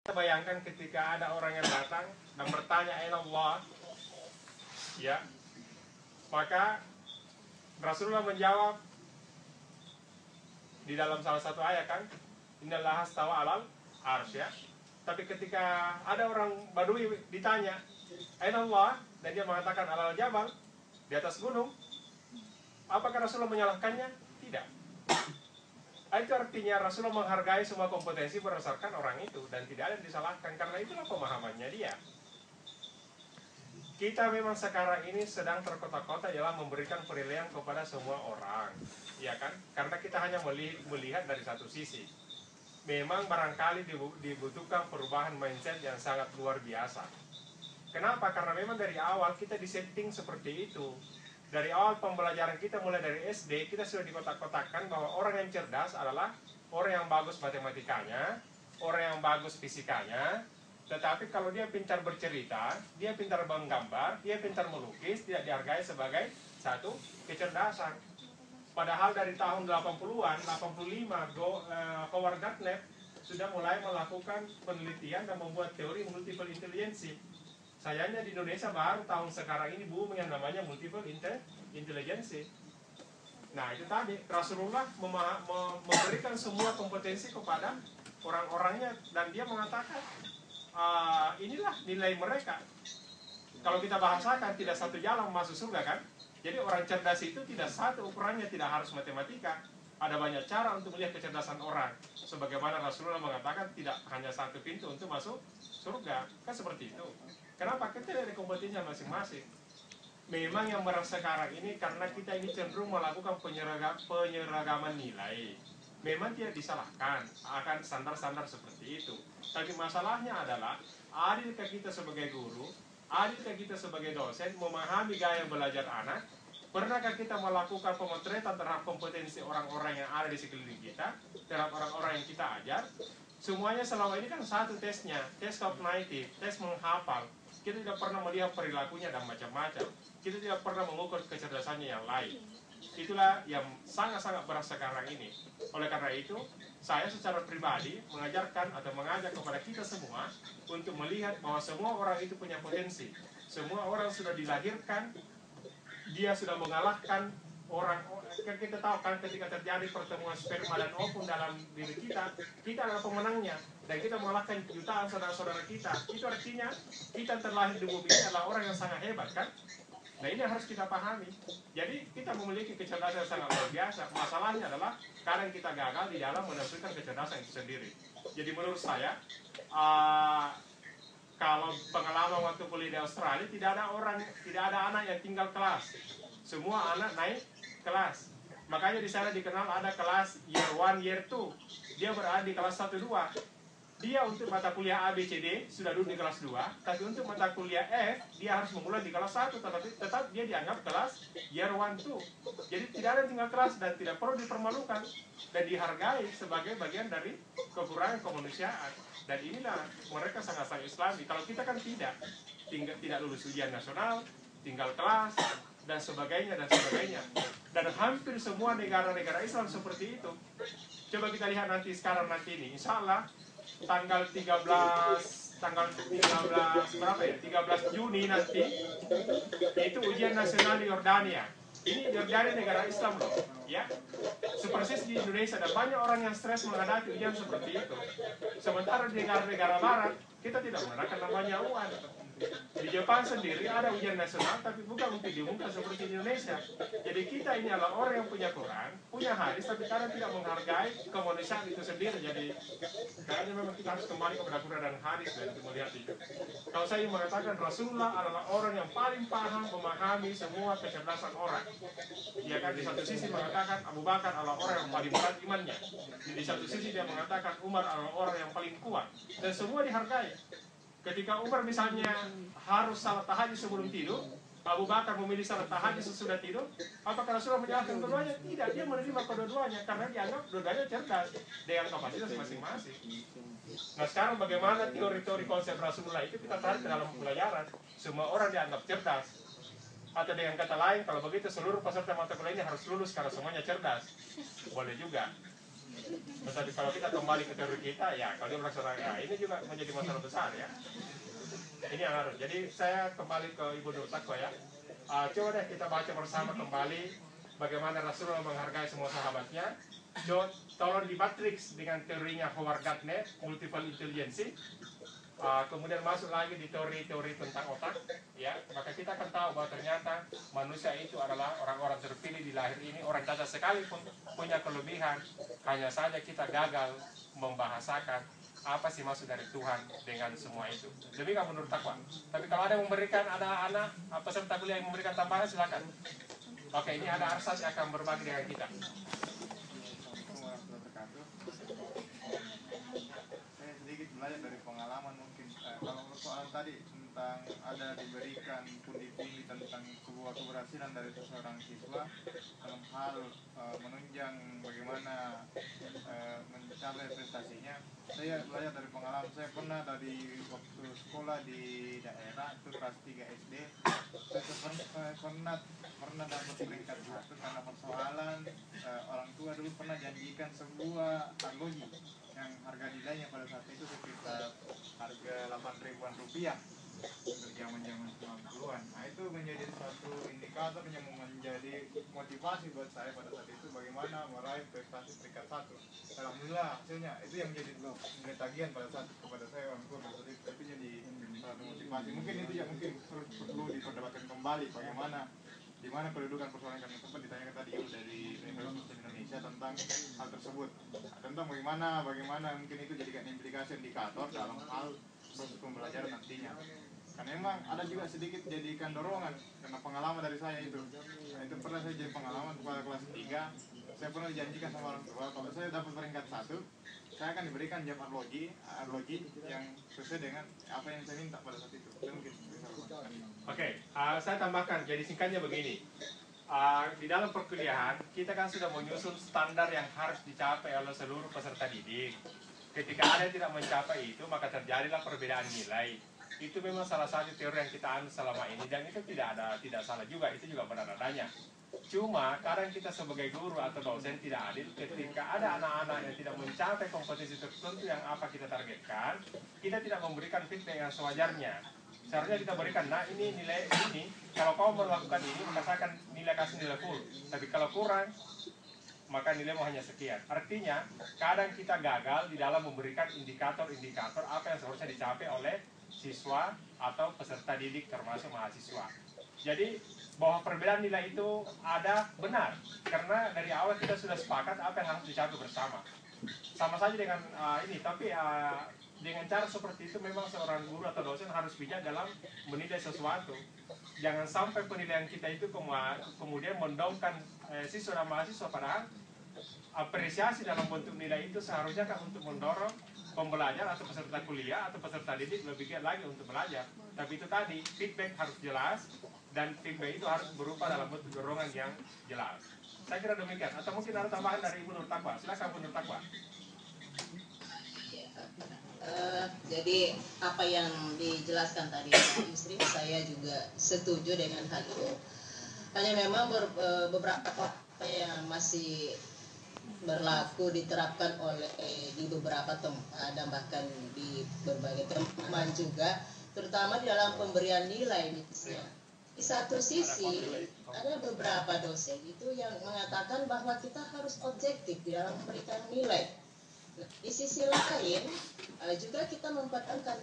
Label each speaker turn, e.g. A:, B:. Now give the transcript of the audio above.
A: Kita bayangkan ketika ada orang yang datang dan bertanya aina Allah, ya, maka Rasulullah menjawab di dalam salah satu ayat kan, innallaha stawa alal arsy, ya. Tapi ketika ada orang Badui ditanya aina Allah, dan dia mengatakan alal jabal, di atas gunung, apakah Rasulullah menyalahkannya? Tidak. Itu artinya Rasulullah menghargai semua kompetensi berdasarkan orang itu dan tidak ada yang disalahkan, karena itulah pemahamannya dia. Kita memang sekarang ini sedang terkotak-kotak dalam memberikan penilaian kepada semua orang, ya kan? Karena kita hanya melihat dari satu sisi. Memang barangkali dibutuhkan perubahan mindset yang sangat luar biasa. Kenapa? Karena memang dari awal kita disetting seperti itu. Dari awal pembelajaran kita mulai dari SD, kita sudah dikotak-kotakkan bahwa orang yang cerdas adalah orang yang bagus matematikanya, orang yang bagus fisikanya. Tetapi kalau dia pintar bercerita, dia pintar menggambar, dia pintar melukis, tidak dihargai sebagai satu kecerdasan. Padahal dari tahun 80-an, 85, Howard Gardner sudah mulai melakukan penelitian dan membuat teori multiple intelligence. Sayangnya di Indonesia baru tahun sekarang ini booming yang namanya multiple intelligence. Nah itu tadi, Rasulullah memberikan semua kompetensi kepada orang-orangnya, dan dia mengatakan inilah nilai mereka. Kalau kita bahasakan, tidak satu jalan masuk surga kan. Jadi orang cerdas itu tidak satu ukurannya, tidak harus matematika. Ada banyak cara untuk melihat kecerdasan orang. Sebagaimana Rasulullah mengatakan tidak hanya satu pintu untuk masuk surga. Kan seperti itu. Kenapa? Kita dari kompetensinya masing-masing. Memang yang merasa sekarang ini karena kita ini cenderung melakukan penyeragaman nilai. Memang tidak disalahkan akan standar-standar seperti itu. Tapi masalahnya adalah, adilkah kita sebagai guru, adilkah kita sebagai dosen memahami gaya belajar anak? Pernahkah kita melakukan pemotretan terhadap kompetensi orang-orang yang ada di sekeliling kita, terhadap orang-orang yang kita ajar? Semuanya selama ini kan satu tesnya, tes cognitive, tes menghafal. Kita tidak pernah melihat perilakunya dan macam-macam. Kita tidak pernah mengukur kecerdasannya yang lain. Itulah yang sangat-sangat berat sekarang ini. Oleh karena itu, saya secara pribadi mengajarkan atau mengajak kepada kita semua untuk melihat bahwa semua orang itu punya potensi. Semua orang sudah dilahirkan, dia sudah mengalahkan orang. Kita tahu kan ketika terjadi pertemuan sperma dan ovum dalam diri kita, kita adalah pemenangnya. Dan kita mengalahkan jutaan saudara-saudara kita. Itu artinya kita terlahir di bumi ini adalah orang yang sangat hebat kan. Nah ini harus kita pahami. Jadi kita memiliki kecerdasan yang sangat luar biasa. Masalahnya adalah kadang kita gagal di dalam menafsirkan kecerdasan itu sendiri. Jadi menurut saya, kalau pengalaman waktu kuliah di Australia, tidak ada anak yang tinggal kelas. Semua anak naik kelas. Makanya di sana dikenal ada kelas year 1, year 2. Dia berada di kelas 1, 2. Dia untuk mata kuliah A, B, C, D sudah duduk di kelas 2, tapi untuk mata kuliah F dia harus memulai di kelas 1, tetap dia dianggap kelas year 1, 2. Jadi tidak ada tinggal kelas dan tidak perlu dipermalukan dan dihargai sebagai bagian dari kekurangan kemanusiaan. Dan inilah mereka sangat-sangat Islami. Kalau kita kan tidak lulus ujian nasional, tinggal kelas dan sebagainya dan sebagainya. Dan hampir semua negara-negara Islam seperti itu. Coba kita lihat nanti ini, insya Allah tanggal 13 Juni nanti itu ujian nasional di Yordania. Ini Yordania negara Islam loh, ya. Sepersis di Indonesia ada banyak orang yang stres menghadapi ujian seperti itu. Sementara di negara-negara barat kita tidak menggunakan namanya UN. Di Jepang sendiri ada ujian nasional, tapi bukan untuk diumumkan seperti di Indonesia. Jadi kita ini adalah orang yang punya Quran, punya hadis, tapi kadang tidak menghargai kemanusiaan itu sendiri. Jadi kayaknya memang kita harus kembali kepada Quran dan hadis dan untuk melihat itu. Kalau saya mengatakan Rasulullah adalah orang yang paling paham memahami semua kecerdasan orang. Dia kan di satu sisi mengatakan Abu Bakar adalah orang yang paling berat imannya. Di satu sisi dia mengatakan Umar adalah orang yang paling kuat. Dan semua dihargai. Ketika Umar misalnya harus salat tahajud sebelum tidur, Abu Bakar memilih salat tahajud sesudah tidur, apakah Rasulullah menyalahkan keduanya? Tidak, dia menerima kedua-duanya karena dianggap dua-duanya cerdas dengan kapasitas masing-masing. Nah sekarang bagaimana teori-teori konsep Rasulullah itu kita tarik ke dalam pelajaran. Semua orang dianggap cerdas. Atau dengan kata lain, kalau begitu seluruh peserta mata kuliah ini harus lulus karena semuanya cerdas. Boleh juga. Tetapi kalau kita kembali ke teori kita, ya kalau dia melaksanakan, ya ini juga menjadi masalah besar ya. Ini yang harus. Jadi saya kembali ke Ibu Nur Takwa ya. Coba deh kita baca bersama kembali bagaimana Rasulullah menghargai semua sahabatnya. Tolong di matrix dengan teorinya Howard Gardner, multiple intelligence. Kemudian masuk lagi di teori-teori tentang otak, ya, maka kita akan tahu bahwa ternyata manusia itu adalah orang-orang terpilih di lahir ini, orang cacat sekalipun punya kelebihan, hanya saja kita gagal membahasakan apa sih maksud dari Tuhan dengan semua itu. Demikian menurut Takwa. Tapi kalau ada yang memberikan, ada anak peserta kuliah yang memberikan tambahan, silakan. Oke, ini ada Arsas yang akan berbagi dengan kita.
B: Saya sedikit belajar dari pengalaman mungkin. Kalau persoalan tadi tentang ada diberikan pundi-pundi tentang sebuah keberhasilan dari seseorang siswa dalam hal menunjang bagaimana mencapai prestasinya, saya belajar dari pengalaman. Saya pernah dari waktu sekolah di daerah itu kelas 3 SD, saya pernah dapat peringkat 1 karena persoalan orang tua dulu pernah janjikan sebuah arloji yang harga nilainya pada saat itu sekitar harga 8 ribuan rupiah untuk zaman-zaman 90-an. Nah, itu menjadi satu indikator yang menjadi motivasi buat saya pada saat itu bagaimana meraih prestasi peringkat 1. Alhamdulillah hasilnya itu yang menjadi nilai tagihan pada saat kepada saya orang tua pada saat itu. Tapi jadi satu motivasi. Mungkin itu yang mungkin perlu diperdebatkan kembali bagaimana di mana kedudukan persoalan yang sempat ditanyakan tadi dari Universitas Indonesia tentang hal tersebut. Tentang bagaimana mungkin itu jadikan implikasi indikator dalam hal proses pembelajaran nantinya. Karena memang ada juga sedikit jadikan dorongan karena pengalaman dari saya itu. Nah, itu pernah saya jadi pengalaman pada kelas 3. Saya pernah dijanjikan sama orang tua kalau saya dapat peringkat 1, saya akan diberikan jam arloji yang sesuai dengan apa yang saya minta pada saat itu. Saya mungkin bisa
A: Oke, saya tambahkan. Jadi singkatnya begini. Di dalam perkuliahan kita kan sudah menyusun standar yang harus dicapai oleh seluruh peserta didik. Ketika ada yang tidak mencapai itu, maka terjadilah perbedaan nilai. Itu memang salah satu teori yang kita ambil selama ini, dan itu tidak salah juga, itu juga benar adanya. Cuma kadang kita sebagai guru atau dosen tidak adil ketika ada anak-anak yang tidak mencapai kompetensi tertentu yang apa kita targetkan, kita tidak memberikan feedback yang sewajarnya. Seharusnya kita berikan, nah ini nilai ini, kalau kau melakukan ini maka saya akan kasih nilai full. Tapi kalau kurang, maka nilaimu hanya sekian. Artinya, kadang kita gagal di dalam memberikan indikator-indikator apa yang seharusnya dicapai oleh siswa atau peserta didik termasuk mahasiswa. Jadi, bahwa perbedaan nilai itu ada benar, karena dari awal kita sudah sepakat apa yang harus dicapai bersama. Sama saja dengan ini, tapi dengan cara seperti itu memang seorang guru atau dosen harus bijak dalam menilai sesuatu. Jangan sampai penilaian kita itu kemudian mendongkan siswa dan mahasiswa, padahal apresiasi dalam bentuk nilai itu seharusnya kan untuk mendorong pembelajar atau peserta kuliah atau peserta didik lebih giat lagi untuk belajar. Tapi itu tadi, feedback harus jelas dan feedback itu harus berupa dalam bentuk dorongan yang jelas. Saya kira demikian. Atau mungkin ada tambahan dari Ibu Nur Takwa. Silakan Ibu Nur Takwa.
C: Jadi apa yang dijelaskan tadi istri, saya juga setuju dengan hal itu. Hanya memang beberapa yang masih berlaku diterapkan oleh di beberapa tempat dan bahkan di berbagai teman juga, terutama di dalam pemberian nilai misalnya. Di satu sisi ada beberapa dosen itu yang mengatakan bahwa kita harus objektif di dalam memberikan nilai. Di sisi lain juga kita mempertahankan